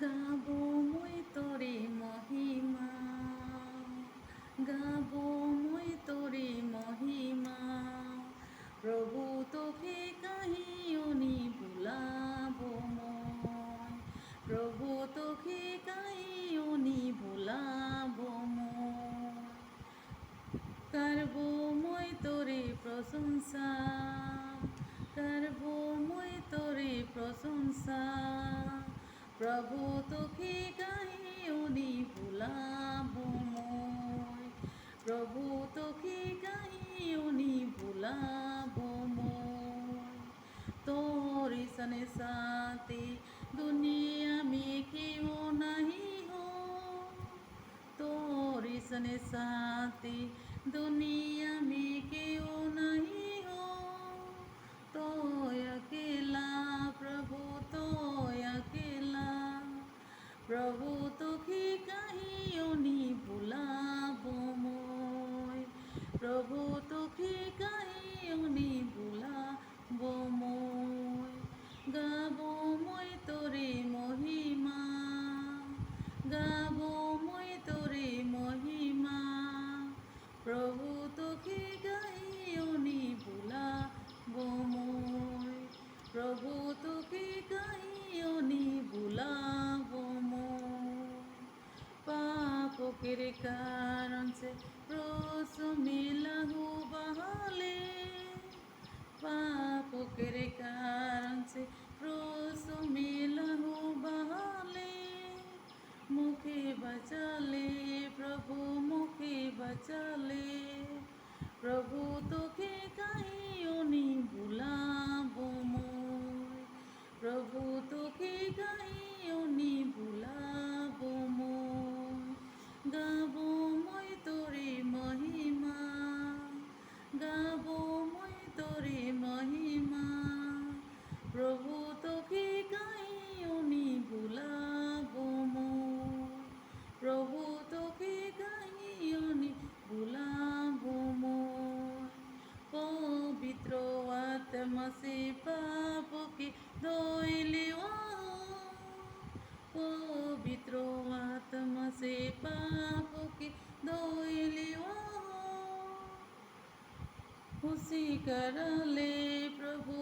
গাবো মই তোরে মহিমা, গাবো মই তোরে মহিমা। প্রভু তোকে কাহিনী ভুলাবো মই, প্রভু তোকে কাহিনী ভুলাবো মই। করবো মই তোরে প্রশংসা, করবো মই তোরে প্রশংসা। প্রভু তোকে কাহিনী ভুলাবো মই, প্রভু তোকে কাহিনী ভুলাবো মই। তোর सने साथी दुनिया में क्यों नहीं हो, তোর सने साथी दुनिया में क्यों नहीं हो। तो अकेला प्रभु, तो अकेला प्रभु তোকে কাহিনী ভুলাবো মই, প্রভু তোকে কাহিনী ভুলাবো মই। গাবো মই তোরে মহিমা, গাবো মই তোরে মহিমা। প্রভু তোকে কাহিনী ভুলাবো মই, প্রভু তোকে কাহিনী ভুলাবো মই। पापों के कारण से रोस मिला हूँ बहाले, पापों के कारण से रोस मिला हूँ बहाले। मुखे बचा ले प्रभु, मुखे बचा ले। प्रभु তোকে কাহিনী ভুলাবো মই, প্রভু তোকে কাহিনী ভুলাবো মই। গাবো মই তোরে মহিমা, গাবো মই তোরে মহিমা। প্রভু তোকে কাহিনী ভুলাবো মই, প্রভু তোকে কাহিনী ভুলাবো মই। पवित्र आत्मा से पाप के धोइले ओ, पवित्र आत्मा से पाप के धोइले ओ। खुशी कर ले प्रभु,